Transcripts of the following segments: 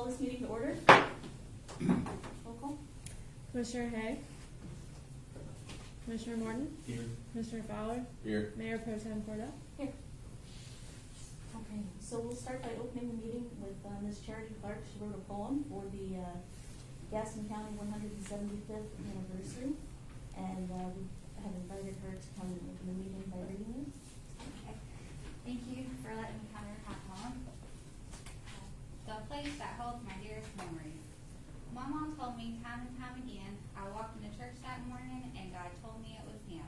call this meeting to order. Roll call. Commissioner Hay? Commissioner Morton? Here. Commissioner Fowler? Here. Mayor Pro Tem Cordell? Here. Okay, so we'll start by opening the meeting with Ms. Charity Clark. She wrote a poem for the Gaston County 175th anniversary, and we have invited her to come and open the meeting by reading it. Okay. Thank you for letting me come here and have mom. The place that holds my dearest memories. My mom told me time and time again, I walked into church that morning and God told me it was him.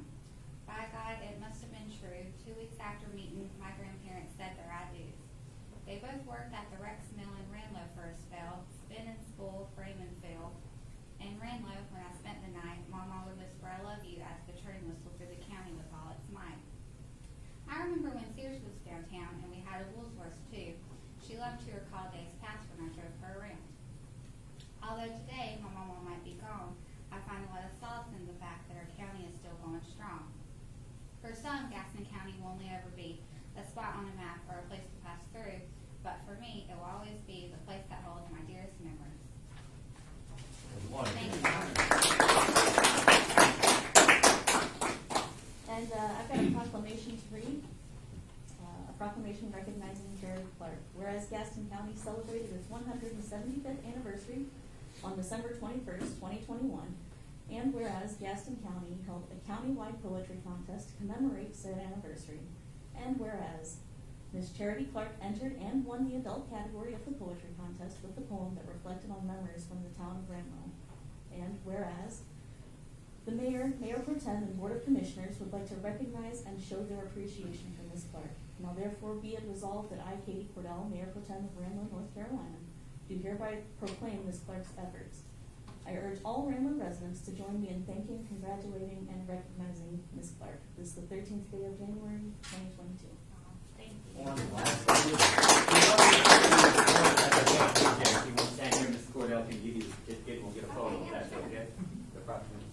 By God, it must have been true. 2 weeks after meeting, my grandparents said their I do's. They both worked at the Rex Mill in Ranlo for a spell, spinning spool, frame and fill. In Ranlo, when I spent the night, Mama would whisper, I love you, as the train whistled through the county with all its might. I remember when Sears was downtown and we had a Woolworths too. She loved to recall days past when I drove her around. Although today my mama might be gone, I find a lot of solace in the fact that our county is still going strong. For some, Gaston County will only ever be a spot on a map or a place to pass through, but for me, it will always be the place that holds my dearest memories. Thank you. And I've got a proclamation to read. A proclamation recognizing Charity Clark. Whereas Gaston County celebrated its 175th anniversary on December 21st, 2021, and whereas Gaston County held a countywide poetry contest to commemorate said anniversary, and whereas Ms. Charity Clark entered and won the adult category of the poetry contest with the poem that reflected on memories from the town of Ranlo, and whereas the Mayor Pro Tem, and Board of Commissioners would like to recognize and show their appreciation for Ms. Clark. Now therefore be it resolved that I, Katie Cordell, Mayor Pro Tem of Ranlo, North Carolina, do hereby proclaim Ms. Clark's efforts. I urge all Ranlo residents to join me in thanking, congratulating, and recognizing Ms. Clark. This is the 13th day of January, 2022. Thank you. Wonderful. If you want to stand here, Mrs. Cordell can give you the certificate, we'll get a photo if that's okay. The proclamation.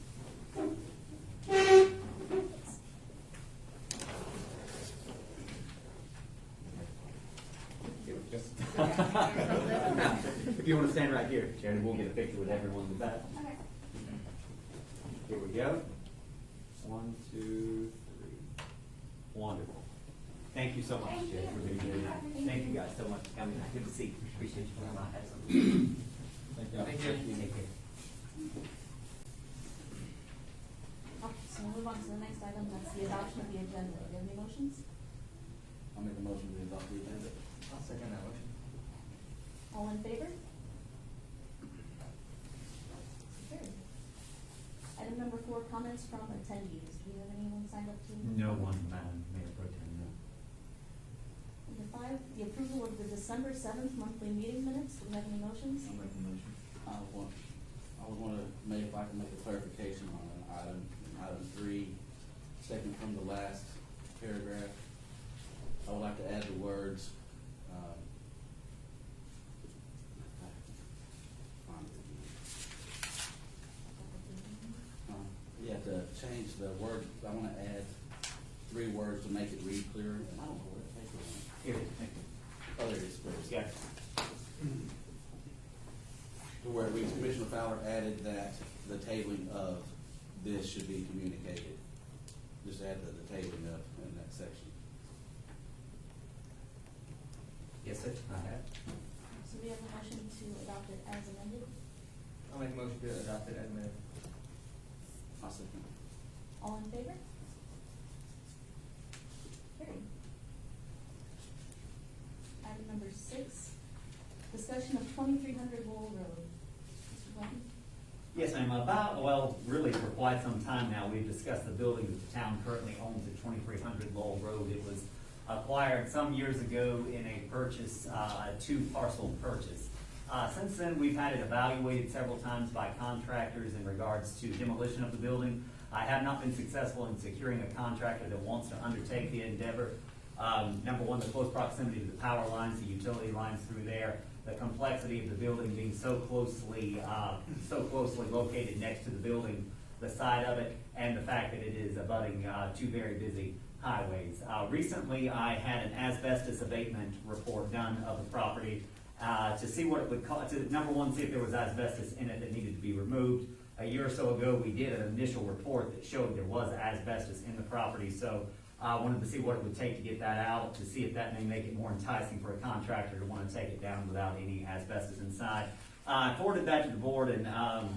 If you want to stand right here, Sharon, we'll get a picture with everyone in the back. Okay. Here we go. 1, 2, 3. Wonderful. Thank you so much, Thank Jay, you. for being here. Thank you guys so much for coming. Good to see you. Appreciate you coming out. Thank you. Take care. Okay, so we'll move on to the next item, that's the adoption of the agenda. Do you have any motions? I'll make a motion to adopt the agenda. I'll second that motion. All in favor? Carried. Item number 4, comments from attendees. Do we have anyone signed up to? No one, Madam Mayor Pro Tem, no. Number 5, the approval of the December 7th monthly meeting minutes. Do we have any motions? I'll make a motion. I would want to make, if I can make a clarification on item 3, second from the last paragraph. I would like to add the words, you have to change the word. I want to add 3 words to make it read clearer, and I don't know where the paper went. Here, thank you. Oh, there it is. Where is it? Yeah. To where we, Commissioner Fowler added that the tabling of this should be communicated. Just add the tabling up in that section. Yes, sir. I have. So we have a motion to adopt it as amended. I'll make a motion to adopt it as amended. I'll second. All in favor? Carried. Item number 6, discussion of 2300 Lowell Road. Mr. Blanton? Yes, ma'am. Really for quite some time now, we've discussed the building that the town currently owns at 2300 Lowell Road. It was acquired some years ago in a purchase, a 2-parcel purchase. Since then, we've had it evaluated several times by contractors in regards to demolition of the building. I have not been successful in securing a contractor that wants to undertake the endeavor. Number one, the close proximity to the power lines, the utility lines through there, the complexity of the building being so closely located next to the building, the side of it, and the fact that it is abutting 2 very busy highways. Recently, I had an asbestos abatement report done of the property, to see what it would cost, to, number one, see if there was asbestos in it that needed to be removed. A year or so ago, we did an initial report that showed there was asbestos in the property, so I wanted to see what it would take to get that out, to see if that may make it more enticing for a contractor to want to take it down without any asbestos inside. I forwarded that to the board, and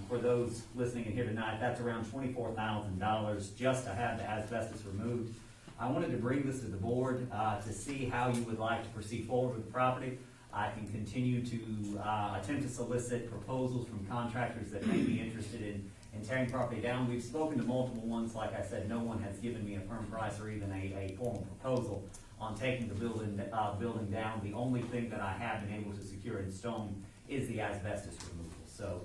for those listening in here tonight, that's around $24,000 just to have the asbestos removed. I wanted to bring this to the board to see how you would like to proceed forward with the property. I can continue to attempt to solicit proposals from contractors that may be interested in tearing property down. We've spoken to multiple ones. Like I said, no one has given me a firm price or even a formal proposal on taking the building down. The only thing that I have been able to secure in stone is the asbestos removal. So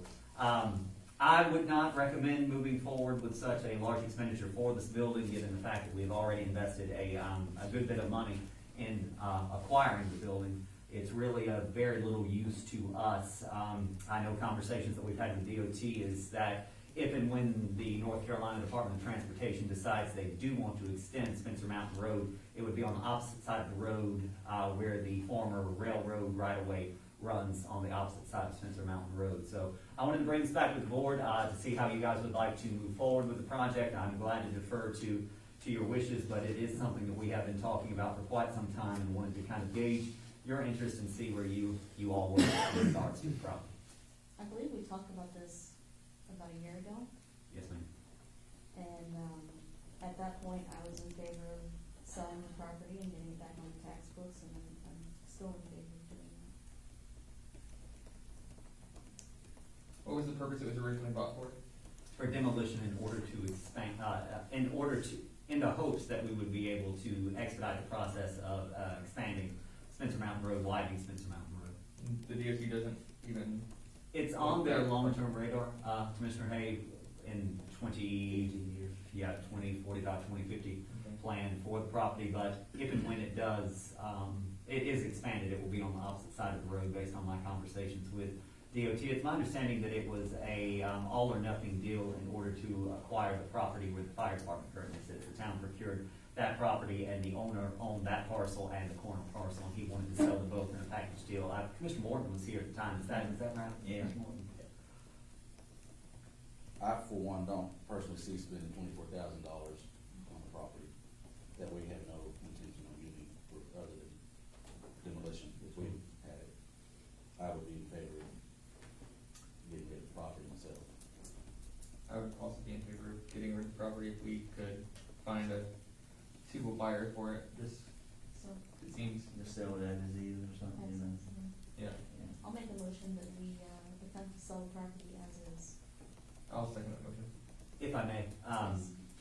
I would not recommend moving forward with such a large expenditure for this building, given the fact that we've already invested a good bit of money in acquiring the building. It's really of very little use to us. I know conversations that we've had with DOT is that if and when the North Carolina Department of Transportation decides they do want to extend Spencer Mountain Road, it would be on the opposite side of the road where the former railroad right-of-way runs on the opposite side of Spencer Mountain Road. So I wanted to bring this back to the board to see how you guys would like to move forward with the project. I'm glad to defer to your wishes, but it is something that we have been talking about for quite some time and wanted to kind of gauge your interest and see where you all were in regards to the property. I believe we talked about this about a year ago, Yes, ma'am. and, at that point, I was in favor of selling the property and getting it back on the tax books, and I'm still in favor of doing that. What was the purpose it was originally bought for? For demolition in order to expand, in the hopes that we would be able to expedite the process of expanding Spencer Mountain Road, widening Spencer Mountain Road. The DOT doesn't even. It's on their long-term radar, Commissioner Hay, in 2045, 2050 plan for the property, but if and when it does, it is expanded, it will be on the opposite side of the road based on my conversations with DOT. It's my understanding that it was a all or nothing deal in order to acquire the property where the fire department currently sits. The town procured that property and the owner owned that parcel and the corner parcel, and he wanted to sell them both in a package deal. Commissioner Morgan was here at the time, is that right? Yeah. Commissioner Morgan? I, for one, don't personally see spending $24,000 on the property that we have no intention of using for other than demolition. If we had it, I would be in favor of getting rid of the property myself. I would also be in favor of getting rid of the property if we could find a suitable buyer for it. So, It seems, Just sell it as is or something, you know? yeah, I'll make a motion that we, attempt to sell the property as is. I'll second that motion. If I may,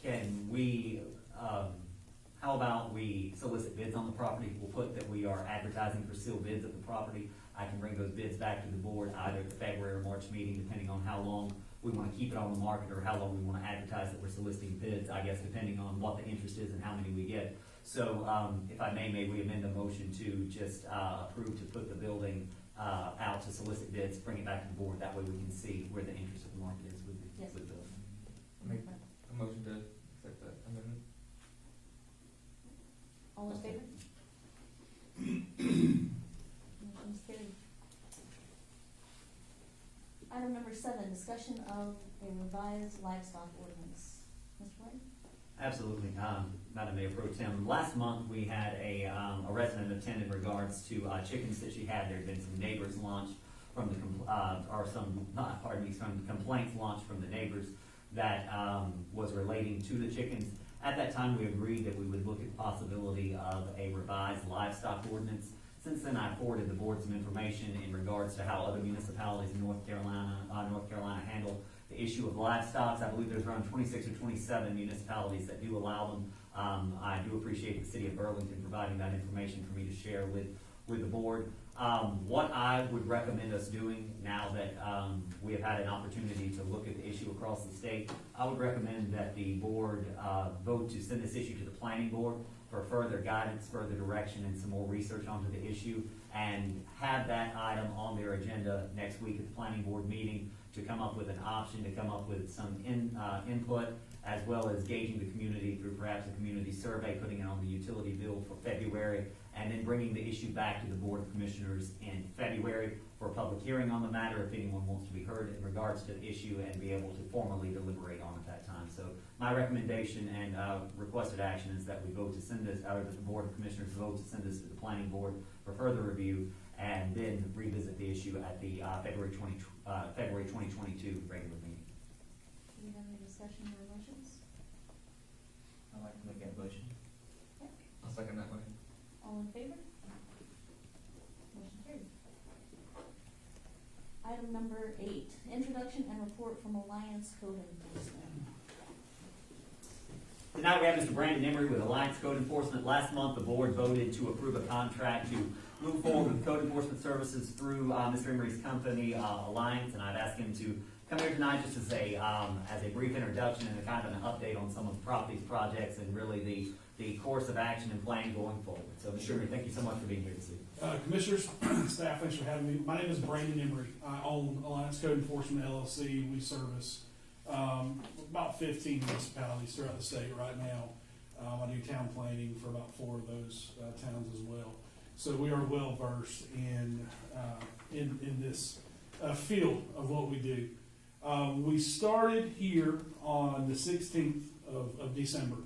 can we, how about we solicit bids on the property? We'll put that we are advertising for sealed bids of the property. I can bring those bids back to the board either at the February or March meeting, depending on how long we want to keep it on the market or how long we want to advertise that we're soliciting bids, I guess, depending on what the interest is and how many we get. So, if I may we amend the motion to just approve to put the building out to solicit bids, bring it back to the board. That way we can see where the interest of the market is with the, Yes. with the. Make a motion to accept that amendment. All in favor? Motion's carried. Item number 7, discussion of a revised livestock ordinance. Mr. White? Absolutely, Madam Mayor Pro Tem. Last month, we had a resident attend in regards to chickens that she had. There had been some neighbors launched from the, some complaints launched from the neighbors that was relating to the chickens. At that time, we agreed that we would look at the possibility of a revised livestock ordinance. Since then, I forwarded the board some information in regards to how other municipalities in North Carolina handle the issue of livestock. I believe there's around 26 or 27 municipalities that do allow them. I do appreciate the city of Burlington providing that information for me to share with the board. What I would recommend us doing now that we have had an opportunity to look at the issue across the state, I would recommend that the board vote to send this issue to the planning board for further guidance, further direction, and some more research onto the issue, and have that item on their agenda next week at the planning board meeting to come up with an option, to come up with some input, as well as gauging the community through perhaps a community survey, putting it on the utility bill for February, and then bringing the issue back to the Board of Commissioners in February for a public hearing on the matter if anyone wants to be heard in regards to the issue and be able to formally deliberate on it at that time. So my recommendation and requested action is that we vote to send this, or that the Board of Commissioners vote to send this to the Planning Board for further review and then revisit the issue at the February 2022 regular meeting. Do we have any discussion or motions? I'd like to make that motion. Okay. I'll second that motion. All in favor? Motion carried. Item number 8, introduction and report from Alliance Code Enforcement. Tonight we have Mr. Brandon Emery with Alliance Code Enforcement. Last month, the board voted to approve a contract to move forward with code enforcement services through Mr. Emery's company, Alliance, and I've asked him to come here tonight just as a brief introduction and a kind of an update on some of the properties, projects, and really the course of action and plan going forward. So, Mr. Emery, thank you so much for being here this evening. Commissioners, staff, thanks for having me. My name is Brandon Emery. I own Alliance Code Enforcement LLC. We service about 15 municipalities throughout the state right now. I do town planning for about 4 of those towns as well. So we are well versed in this field of what we do. We started here on the 16th of December.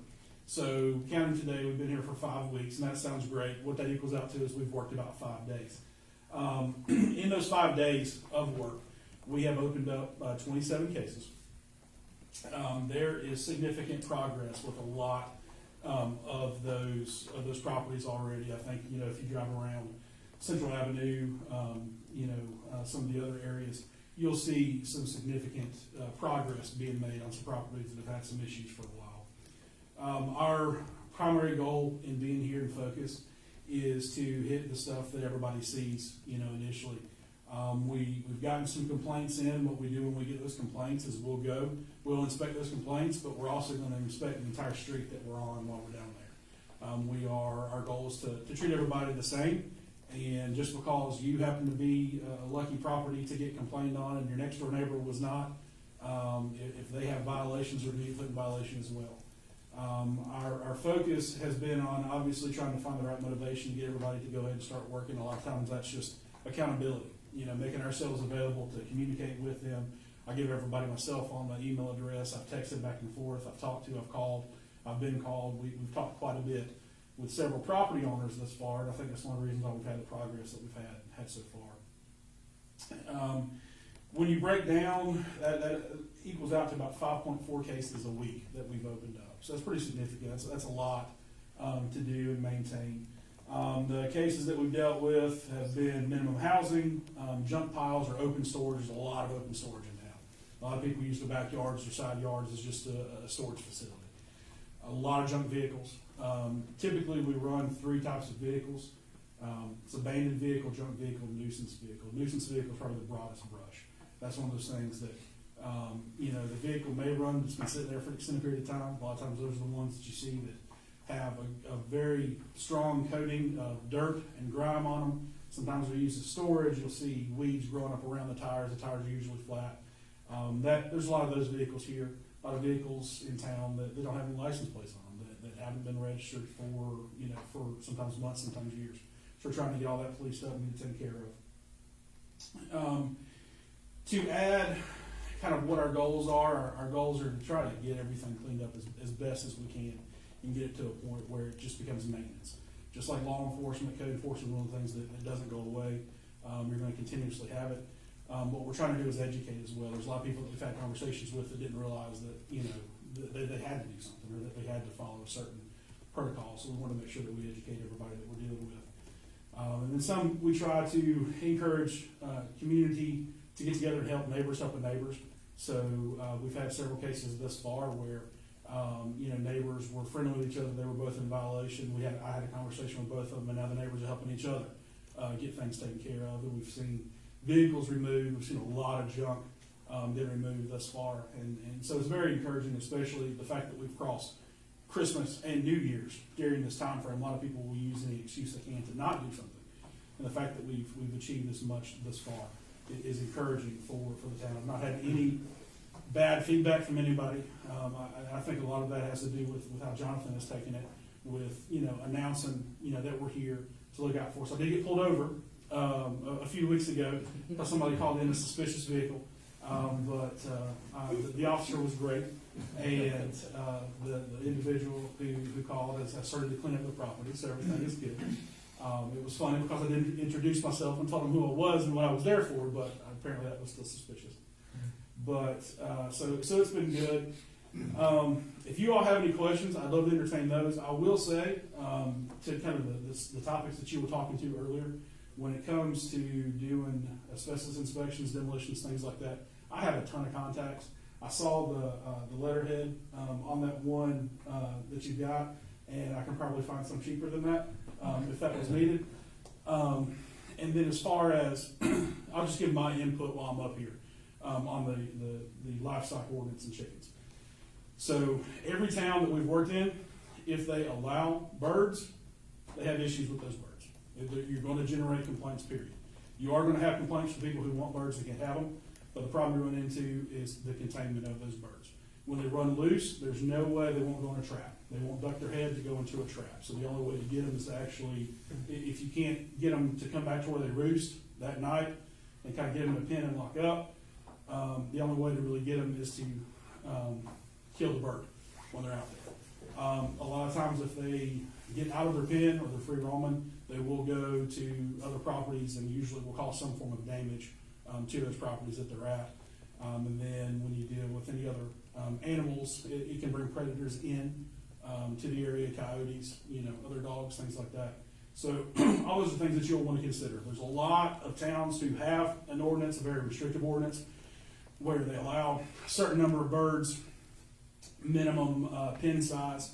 So counting today, we've been here for 5 weeks, and that sounds great. What that equals out to is we've worked about 5 days. In those 5 days of work, we have opened up 27 cases. There is significant progress with a lot of those properties already. I think, if you drive around Central Avenue, some of the other areas, you'll see some significant progress being made on some properties that have had some issues for a while. Our primary goal in being here in focus is to hit the stuff that everybody sees, initially. We've gotten some complaints in. What we do when we get those complaints is we'll inspect those complaints, but we're also going to inspect the entire street that we're on while we're down there. Our goal is to treat everybody the same, and just because you happen to be a lucky property to get complained on and your next door neighbor was not, if they have violations, we're going to put in violation as well. Our focus has been on obviously trying to find the right motivation to get everybody to go ahead and start working. A lot of times that's just accountability, making ourselves available to communicate with them. I give everybody my cell phone, my email address. I've texted back and forth. I've talked to, I've called, I've been called. We've talked quite a bit with several property owners thus far, and I think that's one of the reasons why we've had the progress that we've had so far. When you break down, that equals out to about 5.4 cases a week that we've opened up. So that's pretty significant. That's a lot to do and maintain. The cases that we've dealt with have been minimum housing, junk piles, or open storage. There's a lot of open storage in town. A lot of people use the backyards or side yards as just a storage facility. A lot of junk vehicles. Typically, we run 3 types of vehicles. It's abandoned vehicle, junk vehicle, nuisance vehicle. Nuisance vehicle is probably the broadest brush. That's one of those things that, the vehicle may run, it's been sitting there for an extended period of time. A lot of times those are the ones that you see that have a very strong coating of dirt and grime on them. Sometimes they're used as storage. You'll see weeds growing up around the tires. The tires are usually flat. There's a lot of those vehicles here. A lot of vehicles in town that don't have any license plates on them, that haven't been registered for sometimes months, sometimes years. So we're trying to get all that policed up and get it taken care of. To add kind of what our goals are, our goals are to try to get everything cleaned up as best as we can and get it to a point where it just becomes maintenance. Just like law enforcement, code enforcement, one of the things that doesn't go away. You're going to continuously have it. What we're trying to do is educate as well. There's a lot of people that we've had conversations with that didn't realize that, that they had to do something or that they had to follow a certain protocol. So we want to make sure that we educate everybody that we're dealing with. And then we try to encourage community to get together and help neighbors helping neighbors. So we've had several cases thus far where neighbors were friendly with each other. They were both in violation. I had a conversation with both of them, and now the neighbors are helping each other get things taken care of. And we've seen vehicles removed. We've seen a lot of junk been removed thus far, and so it's very encouraging, especially the fact that we've crossed Christmas and New Year's during this time frame. A lot of people will use any excuse they can to not do something, and the fact that we've achieved this much thus far is encouraging for the town. I've not had any bad feedback from anybody. I think a lot of that has to do with how Jonathan has taken it, with announcing that we're here, to look out for. So I did get pulled over a few weeks ago because somebody called in a suspicious vehicle. But the officer was great, and the individual who called has started to clean up the property, so everything is good. It was funny because I didn't introduce myself and told them who I was and what I was there for, but apparently that was still suspicious. But so it's been good. If you all have any questions, I'd love to entertain those. I will say to kind of the topics that you were talking to earlier, when it comes to doing asbestos inspections, demolitions, things like that, I have a ton of contacts. I saw the letterhead on that one that you got, and I can probably find some cheaper than that if that was needed. And then as far as, I'll just give my input while I'm up here on the livestock ordinance and chickens. So every town that we've worked in, if they allow birds, they have issues with those birds. You're going to generate complaints, period. You are going to have complaints from people who want birds that can't have them, but the problem you run into is the containment of those birds. When they run loose, there's no way they won't go in a trap. They won't duck their head to go into a trap. So the only way to get them is to actually, if you can't get them to come back to where they roost that night and kind of get them in a pen and lock up, the only way to really get them is to kill the bird when they're out there. A lot of times if they get out of their pen or they're free roaming, they will go to other properties and usually will cause some form of damage to those properties that they're at. And then when you deal with any other animals, it can bring predators in to the area, coyotes, other dogs, things like that. So all those are things that you'll want to consider. There's a lot of towns who have an ordinance, a very restrictive ordinance, where they allow a certain number of birds, minimum pen size,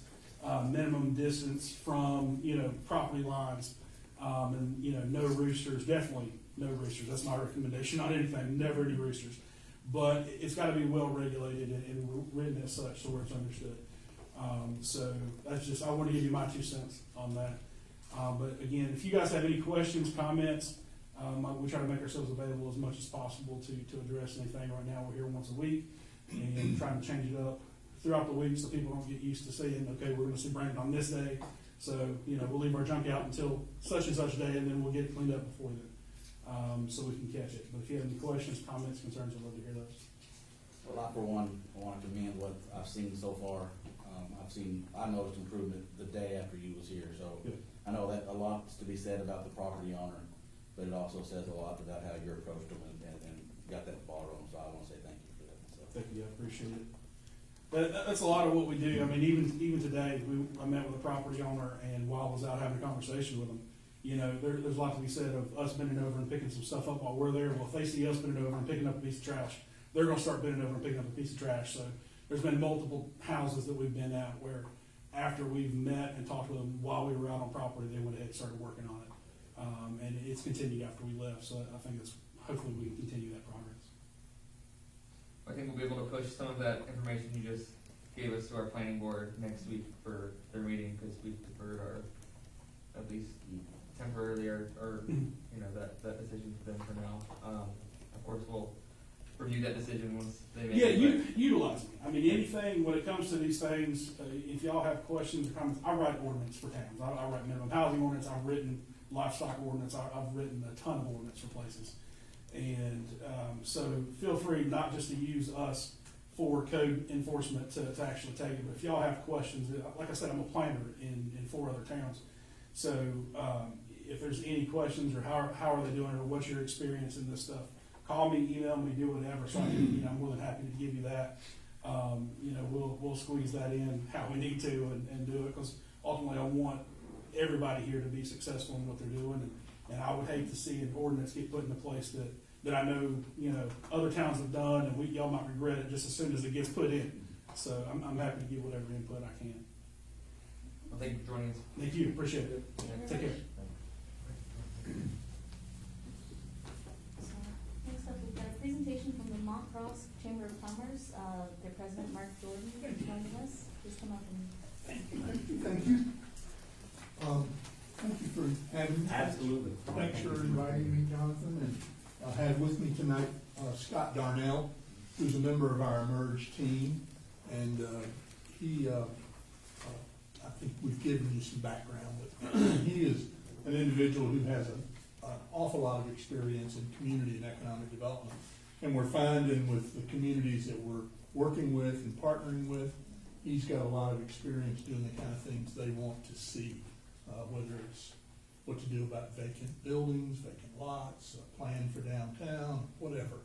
minimum distance from property lines, and no roosters. Definitely no roosters. That's my recommendation on anything. Never any roosters. But it's got to be well regulated and written as such, so where it's understood. So that's just, I want to give you my 2 cents on that. But again, if you guys have any questions, comments, we try to make ourselves available as much as possible to address anything. Right now, we're here once a week and trying to change it up throughout the week so people don't get used to saying, okay, we're going to see Brandon on this day. So, we'll leave our junk out until such and such day, and then we'll get it cleaned up before then, so we can catch it. But if you have any questions, comments, concerns, I'd love to hear those. Well, I, for one, want to commend what I've seen so far. I noticed improvement the day after you was here, so Good. I know that a lot's to be said about the property owner, but it also says a lot about how you approached them and got that ball rolling, so I want to say thank you for that. So. Thank you, I appreciate it. That's a lot of what we do. I mean, even today, I met with a property owner, and while I was out having a conversation with him, there's a lot to be said of us bending over and picking some stuff up while we're there. Well, if they see us bending over and picking up a piece of trash, they're going to start bending over and picking up a piece of trash. So there's been multiple houses that we've been at where after we've met and talked with them while we were out on property, they went ahead and started working on it. And it's continued after we left. So I think hopefully we can continue that progress. I think we'll be able to push some of that information you just gave us to our planning board next week for their meeting, because we've deferred at least temporarily, or that decision to them for now. Of course, we'll review that decision once they make it. Yeah, utilize me. I mean, anything, when it comes to these things, if y'all have questions or comments, I write ordinance for towns. I write minimum housing ordinance, I've written livestock ordinance, I've written a ton of ordinance for places. And so feel free not just to use us for code enforcement to actually take it, but if y'all have questions, like I said, I'm a planner in 4 other towns. So if there's any questions or how are they doing it or what's your experience in this stuff, call me, email me, do whatever. So I can, I'm more than happy to give you that. We'll squeeze that in how we need to and do it, because ultimately I want everybody here to be successful in what they're doing. And I would hate to see an ordinance get put into place that I know, other towns have done, and y'all might regret it just as soon as it gets put in. So I'm happy to give whatever input I can. Well, thank you for joining us. Thank you, appreciate it. Take care. So, next up, we've got a presentation from the Mont Cross Chamber of Commerce. Their president, Mark Jordan, is joining us. Please come up and. Thank you. Thank you for having me. Absolutely. Thanks for inviting me, Jonathan. And I had with me tonight Scott Darnell, who's a member of our Emerge team. And he, I think we've given you some background, but he is an individual who has an awful lot of experience in community and economic development. And we're finding with the communities that we're working with and partnering with, he's got a lot of experience doing the kind of things they want to see, whether it's what to do about vacant buildings, vacant lots, a plan for downtown, whatever.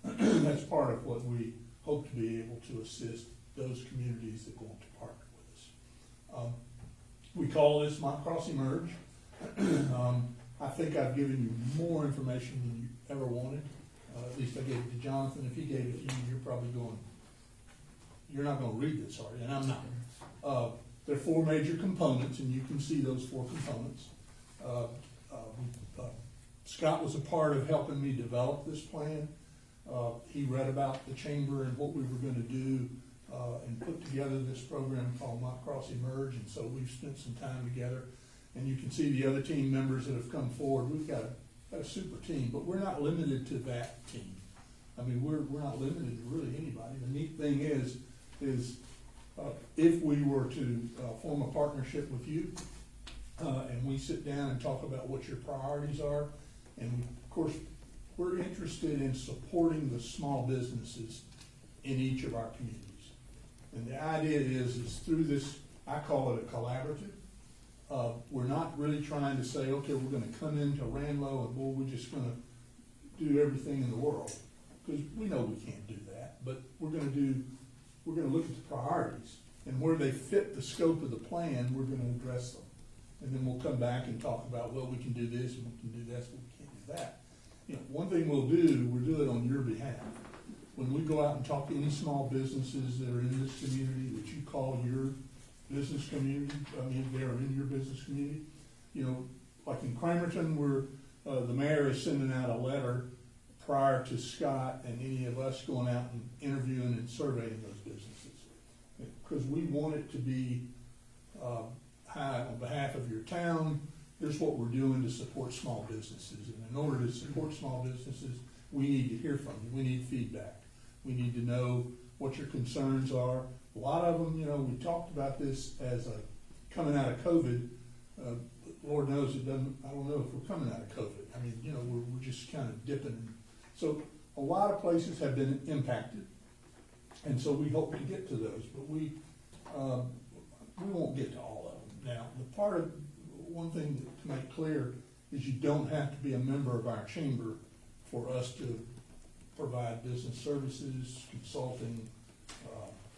That's part of what we hope to be able to assist those communities that want to partner with us. We call this Mont Crossing Merge. I think I've given you more information than you ever wanted. At least I gave it to Jonathan. If he gave it to you, you're probably going, you're not going to read this, are you? And I'm not. There are 4 major components, and you can see those 4 components. Scott was a part of helping me develop this plan. He read about the chamber and what we were going to do and put together this program called Mont Crossing Merge, and so we've spent some time together. And you can see the other team members that have come forward. We've got a super team, but we're not limited to that team. I mean, we're not limited to really anybody. The neat thing is if we were to form a partnership with you, and we sit down and talk about what your priorities are, and of course, we're interested in supporting the small businesses in each of our communities. And the idea is through this, I call it a collaborative. We're not really trying to say, okay, we're gonna come into Ranlo and, well, we're just gonna do everything in the world. Because we know we can't do that, but we're gonna look at the priorities. And where they fit the scope of the plan, we're gonna address them. And then we'll come back and talk about, well, we can do this, and we can do this, but we can't do that. You know, one thing we'll do it on your behalf. When we go out and talk to any small businesses that are in this community that you call your business community, I mean, they are in your business community, you know, like in Cramerton, where the mayor is sending out a letter prior to Scott and any of us going out and interviewing and surveying those businesses. Because we want it to be hi, on behalf of your town, here's what we're doing to support small businesses. And in order to support small businesses, we need to hear from you. We need feedback. We need to know what your concerns are. A lot of them, you know, we talked about this as coming out of COVID. Lord knows it doesn't, I don't know if we're coming out of COVID. I mean, you know, we're just kind of dipping. So a lot of places have been impacted. And so we hope to get to those, but we won't get to all of them. Now, one thing to make clear is you don't have to be a member of our chamber for us to provide business services, consulting,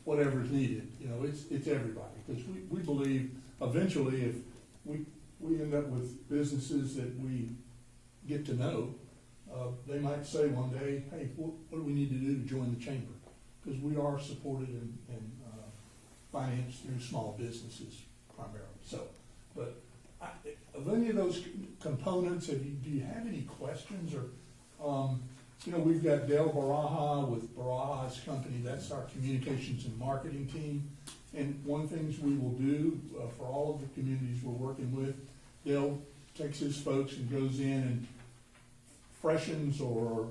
whatever is needed. You know, it's everybody. Because we believe eventually if we end up with businesses that we get to know, they might say one day, hey, what do we need to do to join the chamber? Because we are supported and financed through small businesses primarily. So, but of any of those components, do you have any questions? Or, you know, we've got Dale Baraha with Baraha's company. That's our communications and marketing team. And one of the things we will do for all of the communities we're working with, Dale takes his folks and goes in and freshens or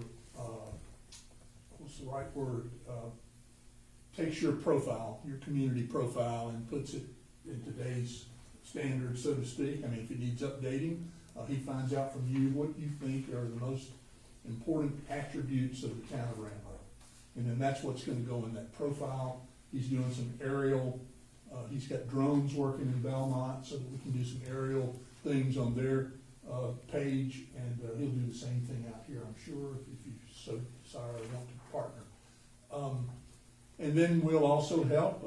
what's the right word? Takes your profile, your community profile, and puts it in today's standards, so to speak. I mean, if it needs updating, he finds out from you what you think are the most important attributes of the town of Ranlo. And then that's what's going to go in that profile. He's doing some aerial, he's got drones working in Belmont so that we can do some aerial things on their page, and he'll do the same thing out here, I'm sure, if you so desire or want to partner. And then we'll also help,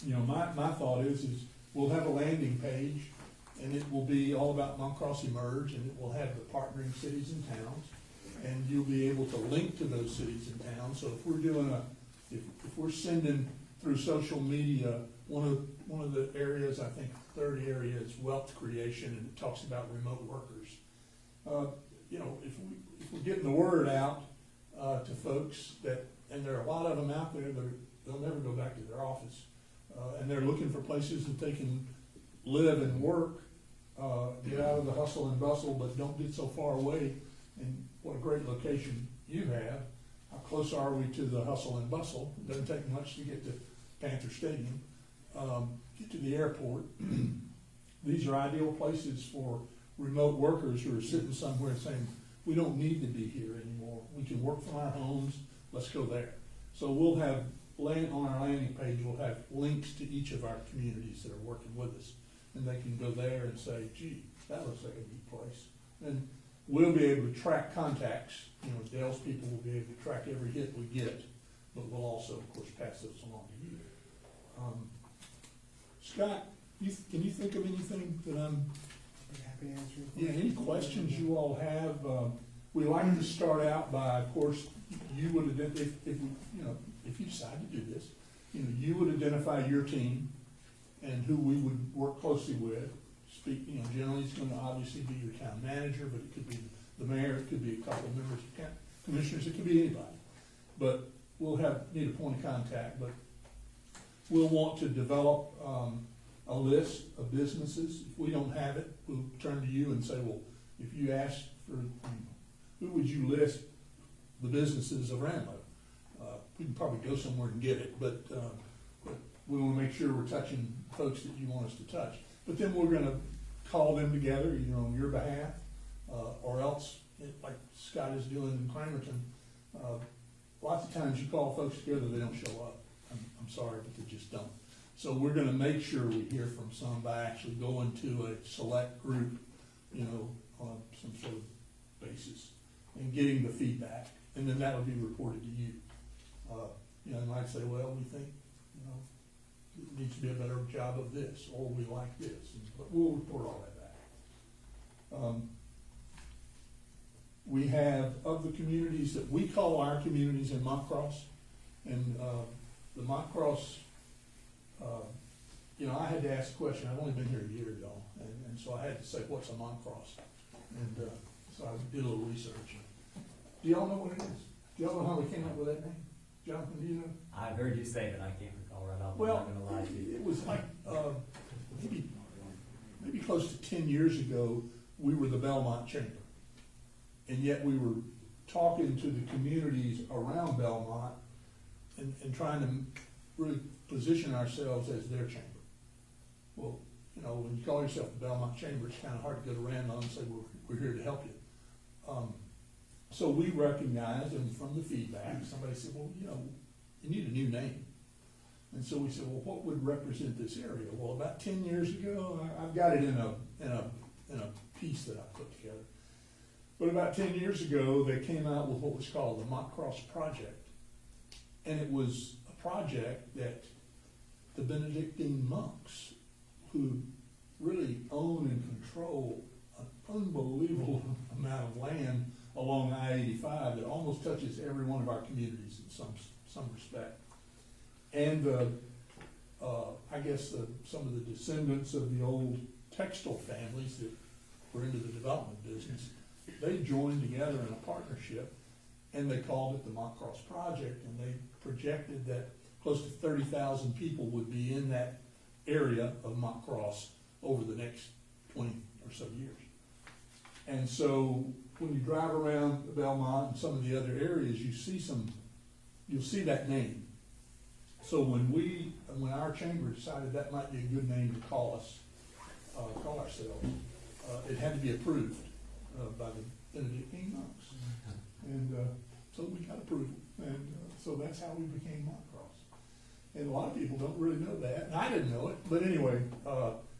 you know, my thought is we'll have a landing page, and it will be all about Mont Crossing Merge, and it will have the partnering cities and towns, and you'll be able to link to those cities and towns. So if we're doing if we're sending through social media, one of the areas, I think third area is wealth creation, and it talks about remote workers. You know, if we're getting the word out to folks and there are a lot of them out there that they'll never go back to their office, and they're looking for places that they can live and work, get out of the hustle and bustle, but don't get so far away. And what a great location you have. How close are we to the hustle and bustle? It doesn't take much to get to Panther Stadium. Get to the airport. These are ideal places for remote workers who are sitting somewhere saying, we don't need to be here anymore. We can work from our homes, let's go there. So we'll have, on our landing page, we'll have links to each of our communities that are working with us. And they can go there and say, gee, that looks like a neat place. And we'll be able to track contacts. You know, Dale's people will be able to track every hit we get, but we'll also, of course, pass those along to you. Scott, can you think of anything that I'm? Be happy to answer. Yeah, any questions you all have? We like to start out by, of course, you would if you decide to do this, you would identify your team and who we would work closely with. Generally it's going to obviously be your town manager, but it could be the mayor, it could be a couple of members of commissioners, it could be anybody. But we'll need a point of contact, but we'll want to develop a list of businesses. If we don't have it, we'll turn to you and say, well, if you ask for, who would you list the businesses of Ranlo? We can probably go somewhere and get it, but we want to make sure we're touching folks that you want us to touch. But then we're going to call them together, either on your behalf, or else, like Scott is doing in Cramerton. Lots of times you call folks together, they don't show up. I'm sorry, but they just don't. So we're going to make sure we hear from some by actually going to a select group, on some sort of basis, and getting the feedback, and then that'll be reported to you. They might say, well, we think, it needs to be a better job of this, or we like this, but we'll report all that back. We have, of the communities that we call our communities in Montcross, and the Montcross, I had to ask a question. I've only been here a year, y'all, and so I had to say, what's a Montcross? And so I did a little research. Do y'all know what it is? Do y'all know how we came up with that name? Jonathan, do you know? I've heard you say that, I can't recall right off, I'm Well, not gonna lie to you. it was like, maybe close to 10 years ago, we were the Belmont Chamber. And yet we were talking to the communities around Belmont and trying to really position ourselves as their chamber. Well, when you call yourself the Belmont Chamber, it's kind of hard to go to Ranlo and say, we're here to help you. So we recognized, and from the feedback, somebody said, well, you need a new name. And so we said, well, what would represent this area? Well, about 10 years ago, I've got it in a piece that I put together. But about 10 years ago, they came out with what was called the Montcross Project. And it was a project that the Benedictine monks, who really own and control an unbelievable amount of land along I-85 that almost touches every one of our communities in some respect. And I guess some of the descendants of the old textile families that were into the development business, they joined together in a partnership, and they called it the Montcross Project, and they projected that close to 30,000 people would be in that area of Montcross over the next 20 or so years. And so when you drive around Belmont and some of the other areas, you'll see that name. So when our chamber decided that might be a good name to call ourselves, it had to be approved by the Benedictine monks. And so we got approval, and so that's how we became Montcross. And a lot of people don't really know that, and I didn't know it, but anyway,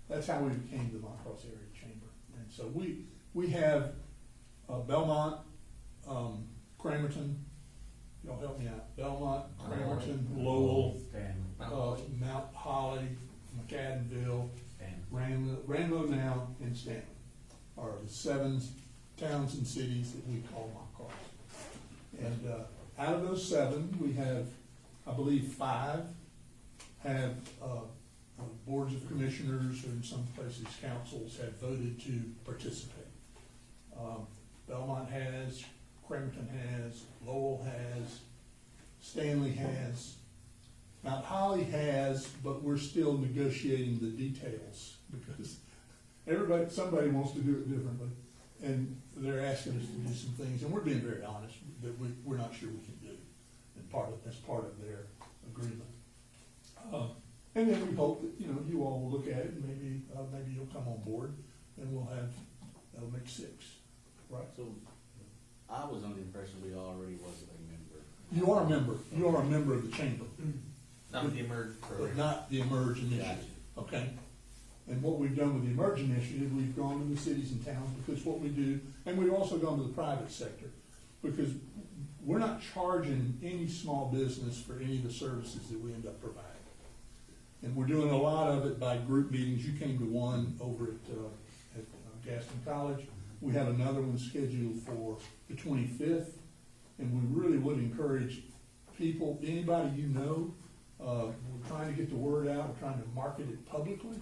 that's how we became the Montcross Area Chamber. And so we have Belmont, Cramerton, y'all help me out, Belmont, Cramerton, Lowell, Mount Holly, McAdenville, Ranlo now, and Stanley are the 7 towns and cities that we call Montcross. And out of those 7, we have, I believe, 5 have boards of commissioners, or in some places councils have voted to participate. Belmont has, Cramerton has, Lowell has, Stanley has, Mount Holly has, but we're still negotiating the details because somebody wants to do it differently, and they're asking us to do some things, and we're being very honest that we're not sure we can do, and that's part of their agreement. And then we hope that you all will look at it, and maybe you'll come on board, and we'll have that'll make 6, right? So, I was under the impression we already was a member. You are a member of the chamber, Not with the Emerge but program. not the Emerge Initiative, okay? And what we've done with the Emerge Initiative, we've gone to the cities and towns, because what we do, and we've also gone to the private sector, because we're not charging any small business for any of the services that we end up providing. And we're doing a lot of it by group meetings. You came to one over at Gaston College. We have another one scheduled for the 25th, and we really would encourage people, anybody you know, we're trying to get the word out, we're trying to market it publicly.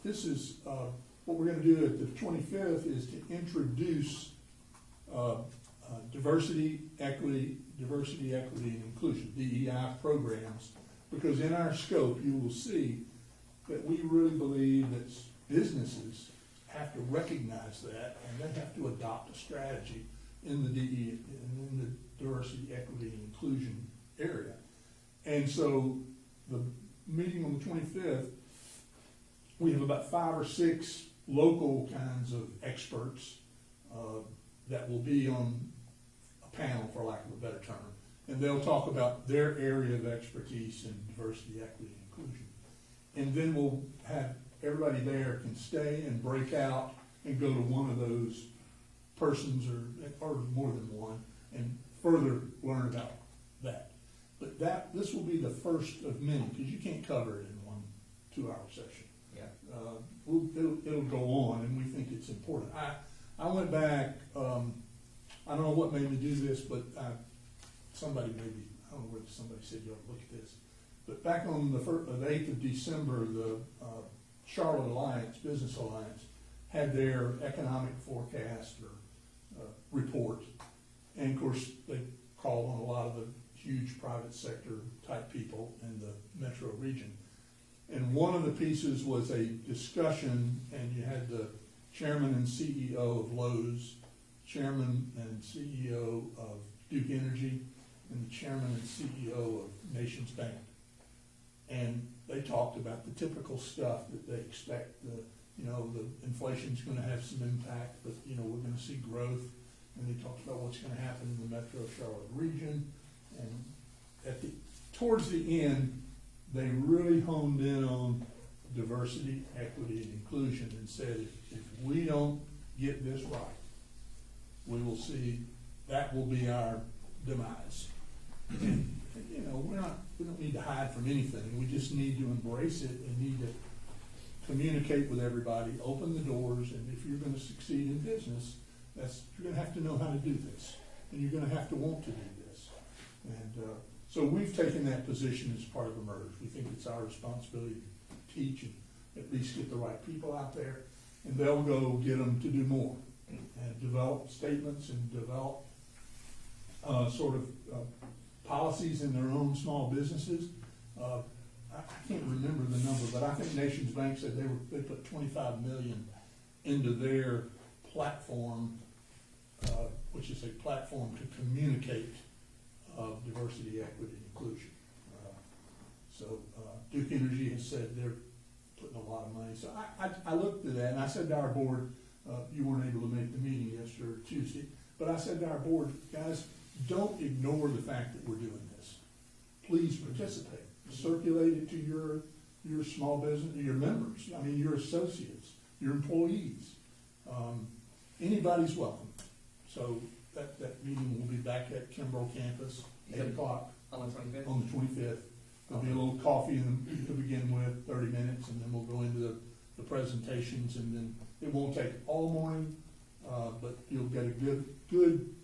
This is, what we're gonna do at the 25th is to introduce diversity, equity, and inclusion, DEI programs, because in our scope, you will see that we really believe that businesses have to recognize that, and they have to adopt a strategy in the DE, in the diversity, equity, and inclusion area. And so the meeting on the 25th, we have about 5 or 6 local kinds of experts that will be on a panel, for lack of a better term, and they'll talk about their area of expertise in diversity, equity, and inclusion. And then we'll have everybody there can stay and break out and go to one of those persons or more than one and further learn about that. But this will be the first of many, because you can't cover it in one 2-hour session. Yeah. It'll go on, and we think it's important. I went back, I don't know what made me do this, but somebody maybe, I don't know whether somebody said you ought to look at this, but back on the 8th of December, the Charlotte Alliance, Business Alliance, had their economic forecast or report, and of course, they called on a lot of the huge private sector type people in the metro region. And one of the pieces was a discussion, and you had the chairman and CEO of Lowe's, chairman and CEO of Duke Energy, and the chairman and CEO of Nations Bank. And they talked about the typical stuff that they expect. The inflation's gonna have some impact, but, we're gonna see growth. And they talked about what's gonna happen in the Metro Charlotte region. And towards the end, they really honed in on diversity, equity, and inclusion, and said, if we don't get this right, we will see that will be our demise. And, we don't need to hide from anything. We just need to embrace it and need to communicate with everybody, open the doors, and if you're gonna succeed in business, you're gonna have to know how to do this, and you're gonna have to want to do this. And so we've taken that position as part of Emerge. We think it's our responsibility to teach and at least get the right people out there, and they'll go get them to do more and develop statements and develop policies in their own small businesses. I can't remember the number, but I think Nations Bank said they put $25 million into their platform, which is a platform to communicate diversity, equity, and inclusion. So Duke Energy has said they're putting a lot of money. So I looked at that, and I said to our board, you weren't able to make the meeting yesterday or Tuesday, but I said to our board, guys, don't ignore the fact that we're doing this. Please participate. Circulate it to your small business, your members, your associates, your employees. Anybody's welcome. So that meeting will be back at Kimbrough campus, 8 o'clock On the 25th? on the 25th. There'll be a little coffee to begin with, 30 minutes, and then we'll go into the presentations, and then it won't take all morning, but you'll get a good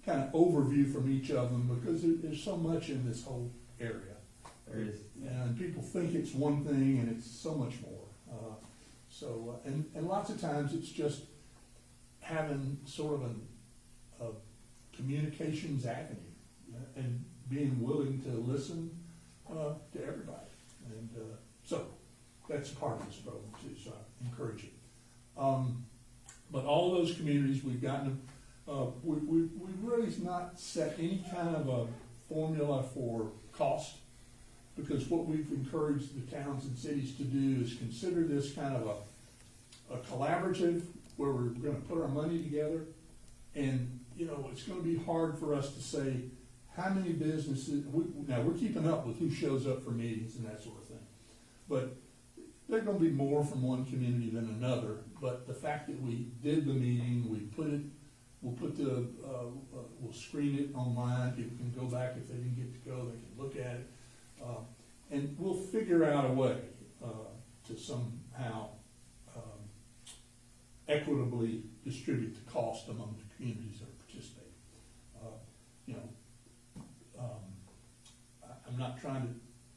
kind of overview from each of them, because there's so much in this whole area. There is. And people think it's one thing, and it's so much more. And lots of times it's just having sort of a communications avenue and being willing to listen to everybody. And so that's part of this program too, so I encourage it. But all those communities, we've gotten, we've really not set any kind of a formula for cost, because what we've encouraged the towns and cities to do is consider this kind of a collaborative where we're gonna put our money together. And, you know, it's gonna be hard for us to say how many businesses, now, we're keeping up with who shows up for meetings and that sort of thing. But there's gonna be more from one community than another, but the fact that we did the meeting, we'll screen it online, people can go back if they didn't get to go, they can look at it. And we'll figure out a way, to somehow, equitably distribute the cost among the communities that are participating. You know, I'm not trying to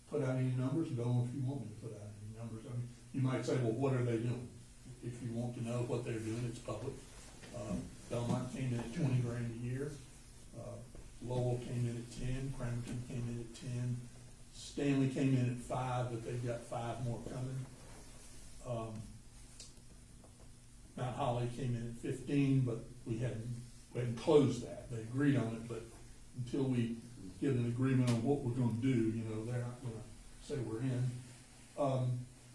put out any numbers, don't know if you want me to put out any numbers. I mean, you might say, well, what are they doing? If you want to know what they're doing, it's public. Belmont came in at 20 grand a year. Lowell came in at 10, Cramerton came in at 10. Stanley came in at 5, but they've got 5 more coming. Mount Holly came in at 15, but we hadn't closed that. They agreed on it, but until we get an agreement on what we're gonna do, you know, they're not gonna say we're in.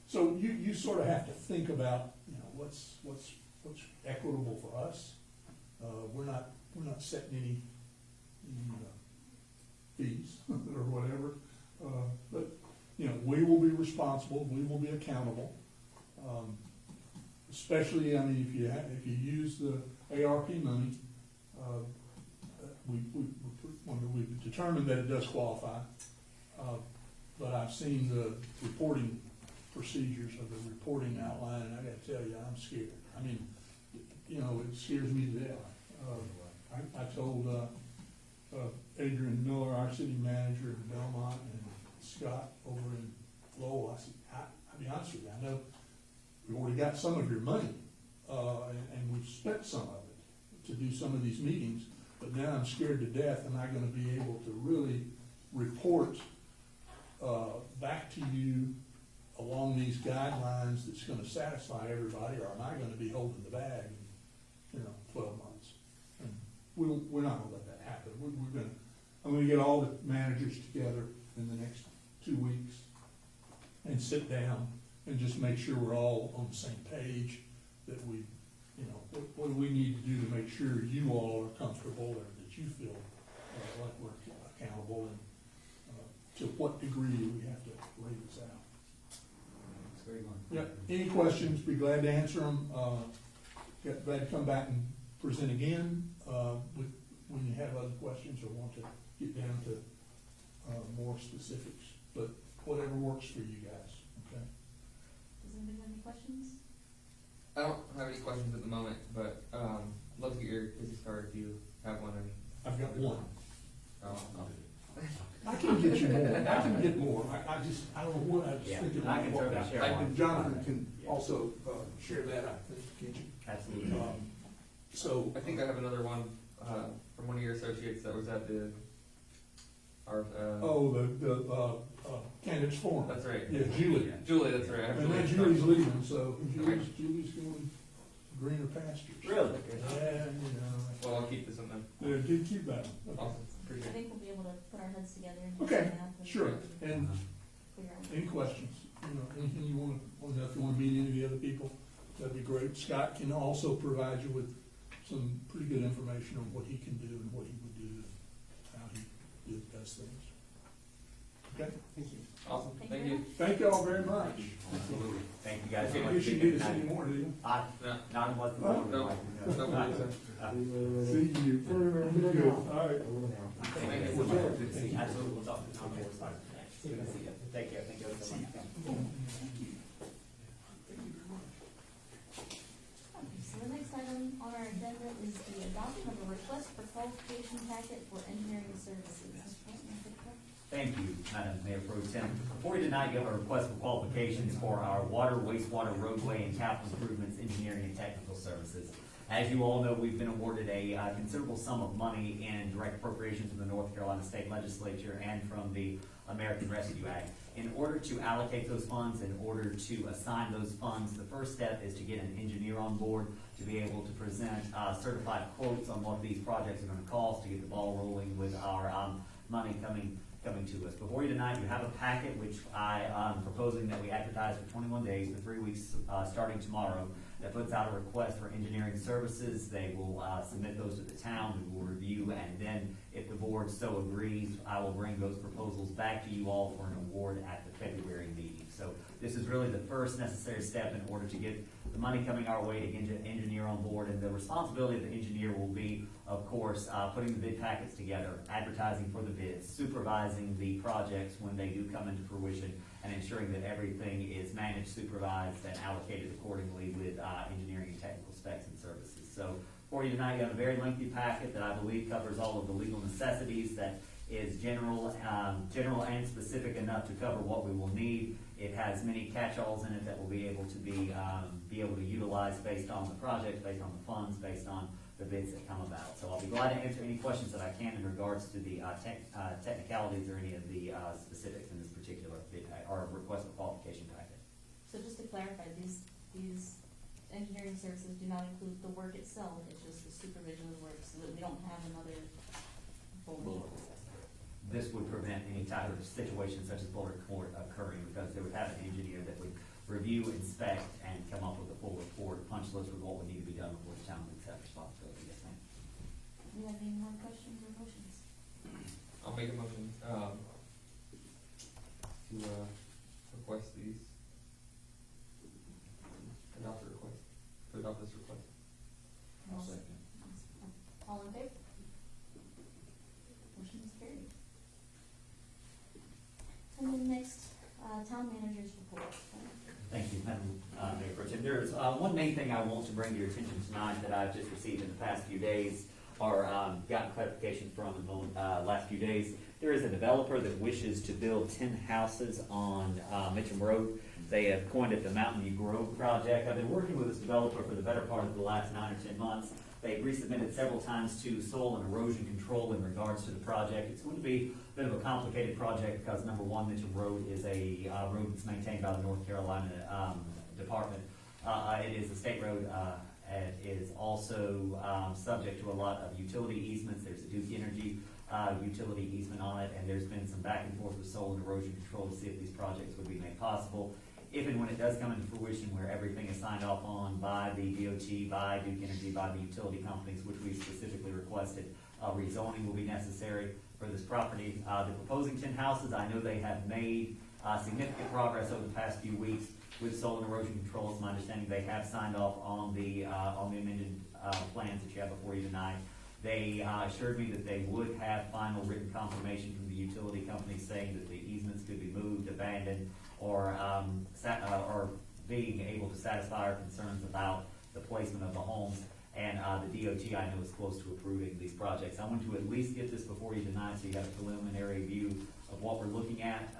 So you sort of have to think about, you know, what's equitable for us. We're not setting any fees or whatever. But, you know, we will be responsible, we will be accountable. Especially, I mean, if you use the ARP money, we've determined that it does qualify. But I've seen the reporting procedures of the reporting outline, and I gotta tell you, I'm scared. I mean, you know, it scares me to death. I told Adrian Miller, our city manager in Belmont, and Scott over in Lowell, I said, I'll be honest with you, I know we've already got some of your money, and we've spent some of it to do some of these meetings, but now I'm scared to death. Am I gonna be able to really report back to you along these guidelines that's gonna satisfy everybody, or am I gonna be holding the bag in, 12 months? And we're not gonna let that happen. I'm gonna get all the managers together in the next 2 weeks and sit down and just make sure we're all on the same page, that we, what do we need to do to make sure you all are comfortable, or that you feel like we're accountable, and to what degree do we have to lay this out? That's very good. Yeah, any questions, be glad to answer them. Glad to come back and present again, when you have other questions or want to get down to, more specifics, but whatever works for you guys, okay? Does anybody have any questions? I don't have any questions at the moment, but, love to get your business card if you have one. And I've got one. Oh, I can get you more, I can get more, I don't know what I was Yeah, thinking. I can what certainly about. share And one. Jonathan can also, share that, I think, can't you? Absolutely. So. I think I have another one, from one of your associates that was at the candidates forum. That's right. Yeah, Julie. Julie, that's right. I have And then Julie. Julie's leaving, so Julie's going greener pastures. Really? Yeah, Well, I'll keep this one then. yeah, do keep that one. Awesome, I appreciate it. think we'll be able to put our heads together and do Okay, some math and sure. And figure out. any questions, anything you want to know, if you want to meet any of the other people, that'd be great. Scott can also provide you with some pretty good information on what he can do and what he would do, and how he does things. Okay? Thank you. Awesome, Thank thank you. you. Thank you all very much. Absolutely. Thank you guys so I much. guess you need us anymore, do you? Yeah. Not unless. No, no worries, sir. See you. Good. All right. Thank you. Good to see you. Absolutely. We'll talk. Good to see you. Take care. Thank you so much. So the next item on our agenda is the adoption of a request for qualification packet for engineering services. Thank you, Madam Mayor Pro Tem. Before you tonight, you have a request for qualifications for our water, wastewater, roadway, and capital improvements, engineering, and technical services. As you all know, we've been awarded a considerable sum of money in direct appropriations from the North Carolina State Legislature and from the American Rescue Act. In order to allocate those funds, in order to assign those funds, the first step is to get an engineer on board to be able to present certified quotes on what these projects are going to cost, to get the ball rolling with our money coming to us. Before you tonight, you have a packet which I am proposing that we advertise for 21 days, for 3 weeks, starting tomorrow. that puts out a request for engineering services. They will submit those to the town, we will review, and then if the board so agrees, I will bring those proposals back to you all for an award at the February meeting. So this is really the first necessary step in order to get the money coming our way to get an engineer on board, and the responsibility of the engineer will be, of course, putting the bid packets together, advertising for the bids, supervising the projects when they do come into fruition, and ensuring that everything is managed, supervised, and allocated accordingly with engineering and technical specs and services. So for you tonight, you have a very lengthy packet that I believe covers all of the legal necessities, that is general and specific enough to cover what we will need. It has many catch-alls in it that will be able to be able to utilize based on the project, based on the funds, based on the bids that come about. So I'll be glad to answer any questions that I can in regards to the technicalities or any of the specifics in this particular bid pack, or request for qualification packet. So just to clarify, these engineering services do not include the work itself, it's just the supervision of the work, so that we don't have another bullet. This would prevent any type of situation such as boiler report occurring, because they would have an engineer that would review, inspect, and come up with a full report, punch list with what would need to be done before the town would accept responsibility. Yes, ma'am. Do you have any more questions or motions? I'll make a motion, to, request these. Adopt the request, to adopt this request. I'll second. All in favor? Motion is carried. And then next, town manager's report. Thank you, Madam Mayor Pro Tem. There's one main thing I want to bring to your attention tonight that I've just received in the past few days, or gotten clarification from in the last few days. There is a developer that wishes to build 10 houses on Mitcham Road. They have coined it the Mountain View Grove Project. I've been working with this developer for the better part of the last 9 or 10 months. They've resubmitted several times to soil and erosion control in regards to the project. It's going to be a bit of a complicated project because, number one, Mitchell Road is a road that's maintained by the North Carolina Department. It is a state road. It is also subject to a lot of utility easements. There's a Duke Energy utility easement on it, and there's been some back and forth with soil and erosion control to see if these projects would be made possible. If and when it does come into fruition, where everything is signed off on by the DOT, by Duke Energy, by the utility companies, which we specifically requested, rezoning will be necessary for this property. The proposing 10 houses, I know they have made significant progress over the past few weeks with soil and erosion control. It's my understanding they have signed off on the amended plans that you have before you tonight. They assured me that they would have final written confirmation from the utility company saying that the easements could be moved, abandoned, or being able to satisfy our concerns about the placement of the homes. And the DOT, I know, is close to approving these projects. I want to at least get this before you tonight so you have a preliminary view of what we're looking at.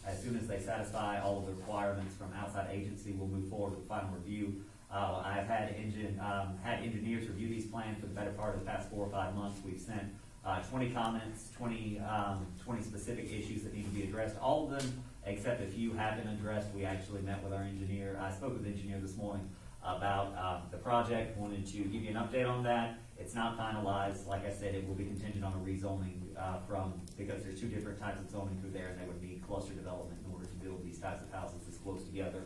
As soon as they satisfy all of the requirements from outside agency, we'll move forward with final review. I've had engineers review these plans for the better part of the past 4 or 5 months. We've sent 20 comments, 20 specific issues that need to be addressed. All of them, except a few, have been addressed. We actually met with our engineer. I spoke with the engineer this morning about the project. Wanted to give you an update on that. It's not finalized. Like I said, it will be contingent on a rezoning because there's 2 different types of zoning through there, and they would need cluster development in order to build these types of houses this close together.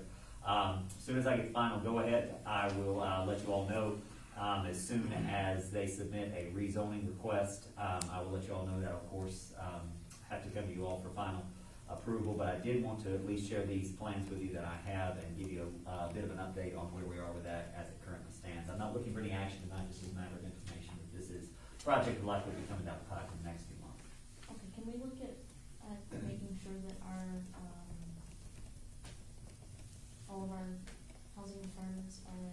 As soon as I get final go-ahead, I will let you all know. As soon as they submit a rezoning request, I will let you all know that, of course, have to come to you all for final approval. But I did want to at least share these plans with you that I have and give you a bit of an update on where we are with that as it currently stands. I'm not looking for any action tonight, just as a matter of information that this is a project that likely will be coming down the pipe in the next few months. Okay, can we look at making sure that all of our housing requirements are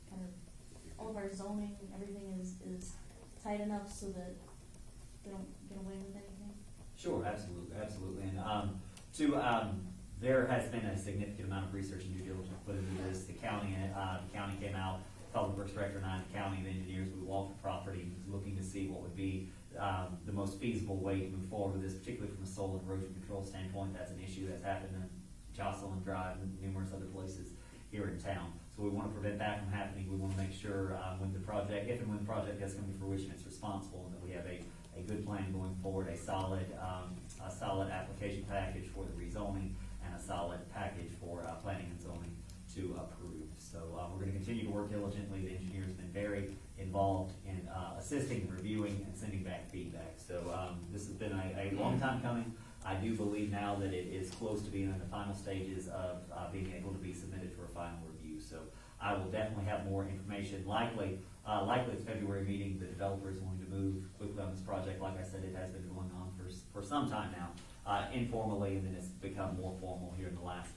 kind of, all of our zoning, everything is tight enough so that they don't get away with anything? Sure, absolutely. There has been a significant amount of research and due diligence put into this. The county came out, Public Works Director and I, the county, the engineers, we walked the property, looking to see what would be the most feasible way to move forward with this, particularly from a soil and erosion control standpoint. That's an issue that's happened in Jocelyn Drive and numerous other places here in town. So we want to prevent that from happening. We want to make sure if and when the project does come to fruition, it's responsible, and that we have a good plan going forward, a solid application package for the rezoning, and a solid package for planning and zoning to approve. So, we're gonna continue to work diligently. The engineer's been very involved in, assisting, reviewing, and sending back feedback. So, this has been a long time coming. I do believe now that it is close to being in the final stages of, being able to be submitted for a final review. So, I will definitely have more information, likely at the February meeting. The developer is wanting to move quickly on this project. Like I said, it has been going on for some time now, informally, and then it's become more formal here in the last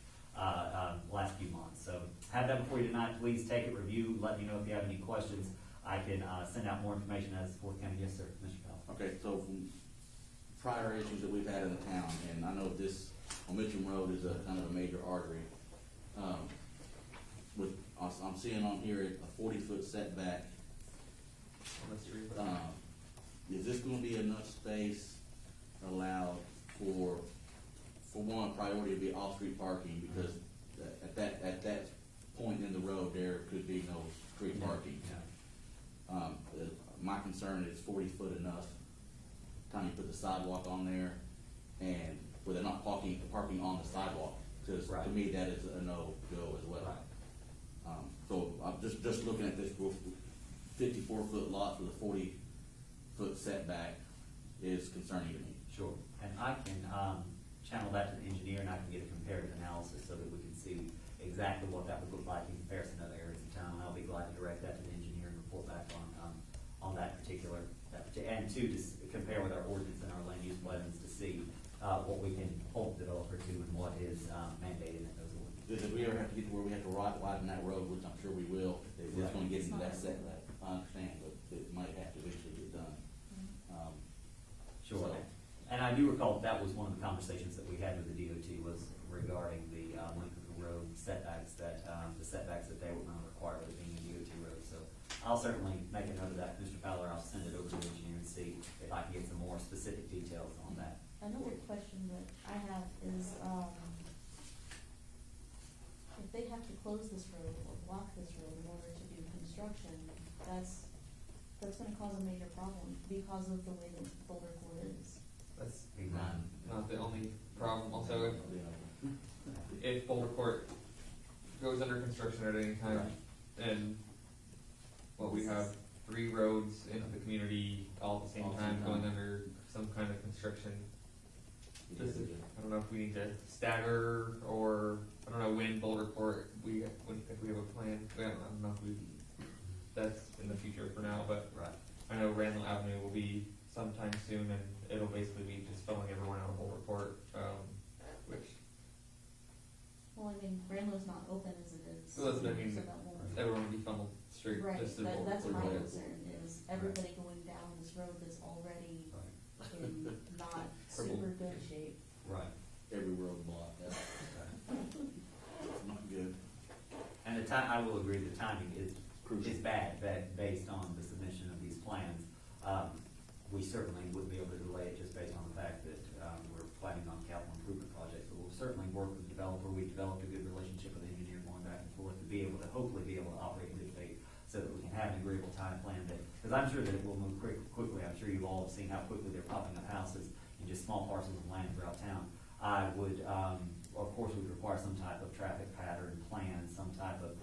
few months. So have that before you tonight. Please take it, review, let me know if you have any questions. I can send out more information as forthcoming. Yes, sir, Mr. Powell. Okay, so from prior issues that we've had in the town, and I know this, on Mitcham Road is a kind of a major artery. I'm seeing on here a 40-foot setback. Is this gonna be enough space allowed for one, priority to be off-street parking, because at that point in the road, there could be no street parking. Yeah. My concern is 40 foot enough, time you put the sidewalk on there, and where they're not parking on the sidewalk, because to Right. me, that is a no-go as well. Right. So I'm just looking at this 54-foot lot with a 40-foot setback is concerning to me. Sure, and I can channel that to the engineer, and I can get a comparative analysis so that we can see exactly what that would look like in comparison to other areas of town. I'll be glad to direct that to the engineer and report back on that particular, and to just compare with our ordinance and our land use plans to see what we can hold the developer to and what is mandated in those ordinances. If we ever have to get to where we have to widen that road, which I'm sure we will, it's Right. gonna get into that setback, I understand, but it might have to eventually get done. Sure. So- And I do recall that was one of the conversations that we had with the DOT was regarding the length of the road setbacks the setbacks that they were going to require with it being a DOT road. So I'll certainly make a note of that, Mr. Fowler. I'll send it over to the engineer and see if I can get some more specific details on that. Another question that I have is, if they have to close this road or block this road in order to do construction, that's gonna cause a major problem because of the way the Boulder Court is. That's Exactly. not the only problem. Also, if Boulder Court goes under construction at any time, and we have 3 roads into the community all at the same time going under some kind of construction. Just, I don't know if we need to stagger, or I don't know when Boulder Court, if we have a plan. I don't know if that's in the future for now, but Right. I know Ranlo Avenue will be sometime soon, and it'll basically be just filling everyone out of Boulder Court, which Well, I mean, Ranlo's not open as it is. So that's what I mean. So that won't. everyone will be funneled straight Right, just to Boulder that's Court. my concern, is everybody going down this road that's already in not super good shape. Right. Every road block, that's not good. And the time, I will agree, the timing is bad, based on the submission of these plans. We certainly wouldn't be able to delay it just based on the fact that, we're planning on capital improvement projects, but we'll certainly work with the developer. We've developed a good relationship with the engineer going back and forth to be able to, hopefully be able to operate in good faith so that we can have an agreeable time plan that, because I'm sure that it will move quickly. I'm sure you've all seen how quickly they're popping up houses in just small parcels of land throughout town. I would, of course, would require some type of traffic pattern plan, some type of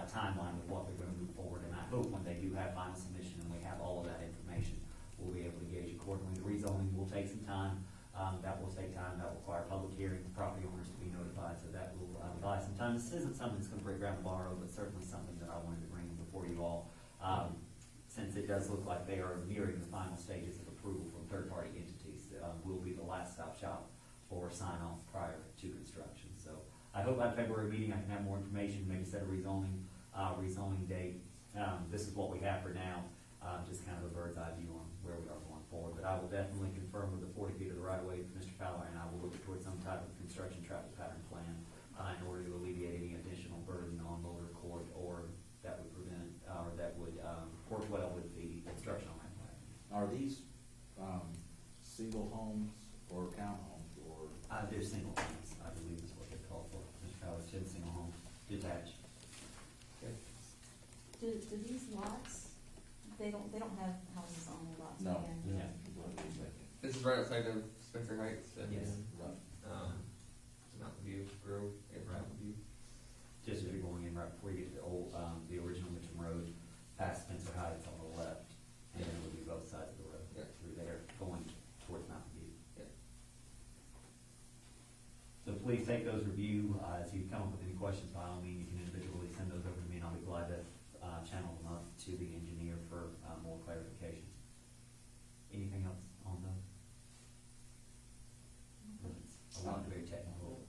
timeline of what they're gonna move forward. And I hope when they do have final submission and we have all of that information, we'll be able to gauge accordingly. The rezoning will take some time. That will take time. That will require public hearing, property owners to be notified, so that will buy some time. This isn't something that's gonna break ground tomorrow, but certainly something that I wanted to bring before you all. Since it does look like they are nearing the final stages of approval from third-party entities, will be the last stop shop for sign-off prior to construction. So I hope by the February meeting I can have more information, maybe set a rezoning date. This is what we have for now, just kind of a bird's eye view on where we are going forward. But I will definitely confirm with the 40 feet of the right of way with Mr. Fowler, and I will look towards some type of construction traffic pattern plan in order to alleviate any additional burden on Boulder Court, or that would prevent, or that would work well with the construction on that plan. Are these, single homes or townhomes, or? They're single homes, I believe is what they call for, Mr. Fowler, 10 single homes, detached. Do these lots, they don't have houses on the lots? No. again? Yeah. This is right outside of Spencer Heights and Yes. Right. Mountain View Grove. Yeah, Right. Mountain View. just as you're going in right before you get to the old, the original Mitcham Road, past Spencer Heights on the left, and then it will be both sides of the road Yeah. through there, going towards Mountain View. Yeah. So please take those review, as you come up with any questions, by all means, you can individually send those over to me, and I'll be glad to, channel them up to the engineer for, more clarification. Anything else on those? It's a lot very technical.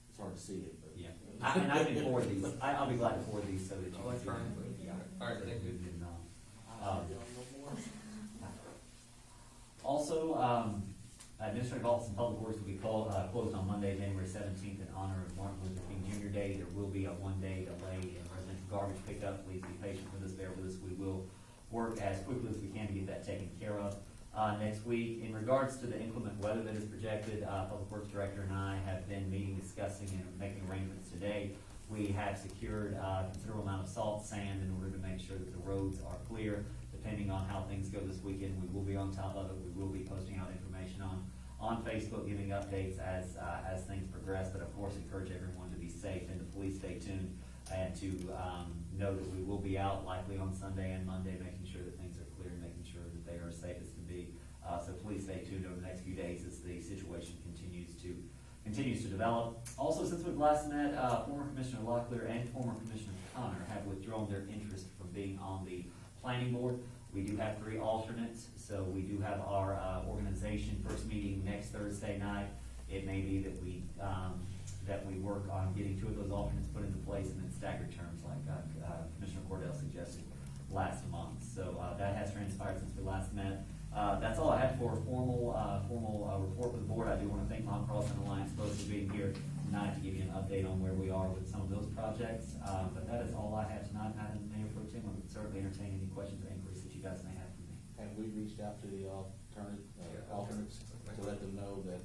It's hard to see it, but. Yeah, and I can forward these, I'll be glad to forward these so that you. Electronically, yeah. All right, thank you. Also, Administrative Office and Public Works will be closed on Monday, January 17th in honor of Martin Luther King Jr. Day. There will be a one-day delay in residential garbage pickup. Please be patient with us, bear with us. We will work as quickly as we can to get that taken care of. Next week, in regards to the inclement weather that is projected, Public Works Director and I have been meeting, discussing, and making arrangements today. We have secured a considerable amount of salt, sand, in order to make sure that the roads are clear. Depending on how things go this weekend, we will be on top of it. We will be posting out information on Facebook, giving updates as things progress. But of course, encourage everyone to be safe and to please stay tuned and to know that we will be out likely on Sunday and Monday, making sure that things are clear and making sure that they are as safe as can be. So please stay tuned over the next few days as the situation continues to develop. Also, since we've last met, former Commissioner Locklear and former Commissioner Connor have withdrawn their interest from being on the planning board. We do have 3 alternates, so we do have our organization first meeting next Thursday night. It may be that we work on getting 2 of those alternates put into place and then staggered terms like Commissioner Cordell suggested last month. So that has transpired since we last met. That's all I had for a formal report with the board. I do want to thank Mount Cross and Alliance both for being here tonight to give you an update on where we are with some of those projects. But that is all I have tonight, Madam Mayor Pro Tem. I would certainly entertain any questions or inquiries that you guys may have for me. Have we reached out to the alternates to let them know that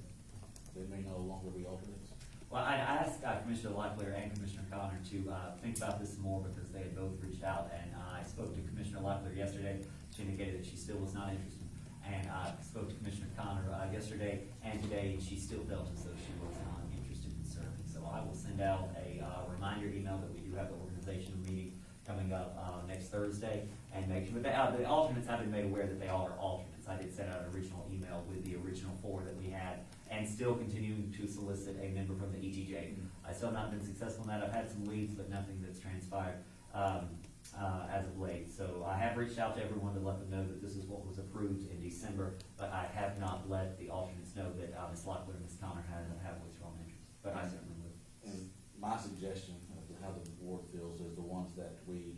they may no longer be alternates? Well, I asked Commissioner Locklear and Commissioner Connor to think about this more because they had both reached out, and I spoke to Commissioner Locklear yesterday. She indicated that she still was not interested, and I spoke to Commissioner Connor yesterday and today, and she still felt as though she was not interested in serving. So I will send out a reminder email that we do have the organizational meeting coming up next Thursday, and make sure that the alternates have been made aware that they all are alternates. I did send out an original email with the original 4 that we had, and still continuing to solicit a member from the ETJ. I still have not been successful in that. I've had some leads, but nothing that's transpired as of late. So I have reached out to everyone to let them know that this is what was approved in December, but I have not let the alternates know that Ms. Locklear and Ms. Connor have withdrawn interest. But I certainly would. And my suggestion of how the board feels is the ones that we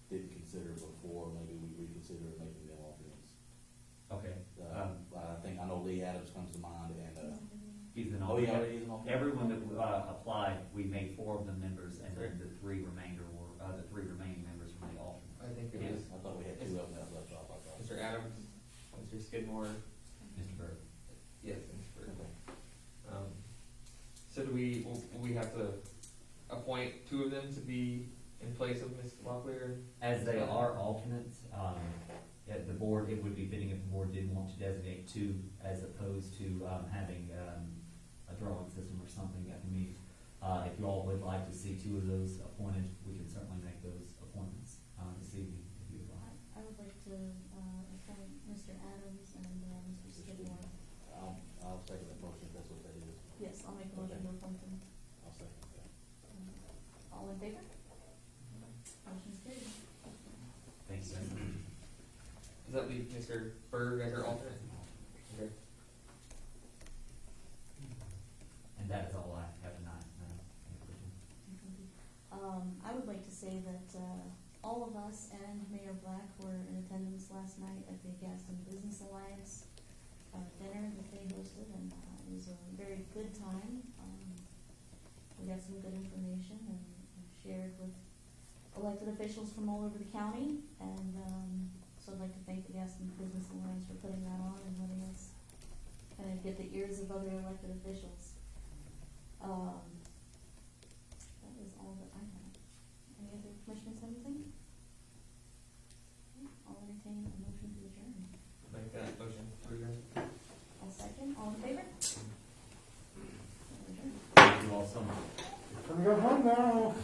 didn't consider before, maybe we reconsider making them alternates. Okay. I know Lee Adams comes to mind, and He's an oh, yeah, alternate. he's an alternate. Everyone that applied, we made 4 of them members, and then the 3 remainder were the 3 remaining members were the alternates. I think it Yes. is I thought we had 2 of them that left off. I thought. Mr. Adams, Mr. Skidmore, Mr. Bird. yes, and Mr. Bird. Okay. So will we have to appoint 2 of them to be in place of Ms. Locklear? As they are alternates, at the board, it would be fitting if the board didn't want to designate 2 as opposed to having a drawing system or something. I mean, if you all would like to see 2 of those appointed, we can certainly make those appointments this evening if you would like. I would like to appoint Mr. Adams and Mr. Skidmore. I'll second that motion if that's what that is. Yes, I'll make a motion to appoint them. I'll second that. All in favor? Motion's carried. Thank you very much. Does that leave Mr. Berg as our alternate? Okay. And that is all I have tonight. I would like to say that all of us and Mayor Black were in attendance last night at the Gaston Business Alliance dinner that they hosted, and it was a very good time. We got some good information and shared with elected officials from all over the county, and so I'd like to thank the Gaston Business Alliance for putting that on and letting us kind of get the ears of other elected officials. That is all that I have. Any other commissioners have anything? Okay, I'll entertain a motion to adjourn. Make that motion to adjourn. I'll second. All in favor? Adjourn. Thank you all so much. I'm going home now.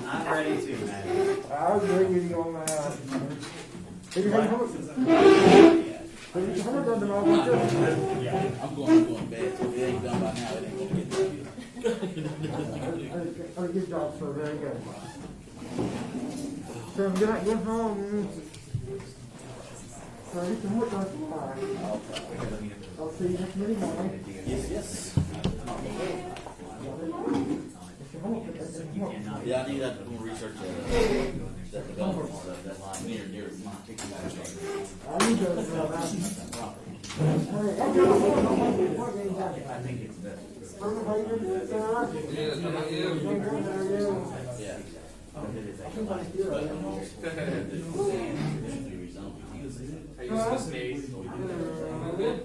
I'm ready to, man. I'll agree with you on that. Have you had homework? Have you homework done tomorrow? I'm going to bed, so if it ain't done by now, it ain't gonna get done. Oh, good job, sir. Very good. So I'm going home. So I get some homework done tomorrow. I'll see you next meeting morning. Yes. Cannot. Yeah, I need that, I'm gonna research that development stuff, that's near my ticket. I need to I think it's better. Yeah, how about you? Yeah. But it is a- Are you supposed to be? All good?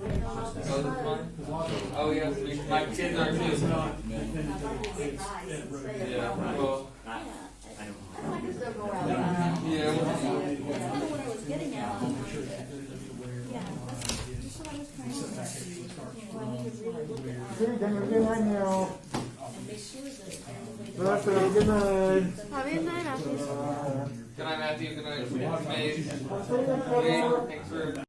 Oh, this is mine? Oh, yeah, my kids are too. Yeah, well, I don't I just don't go out. yeah. That's kind of what I was getting at. Yeah, that's what I was trying to see. I need to really look at Good right now. and make sure that That's it. Good night. Have a good night, Matthew. Good night, Matthew. Good night, Maeve. I'll see you next week. Thanks for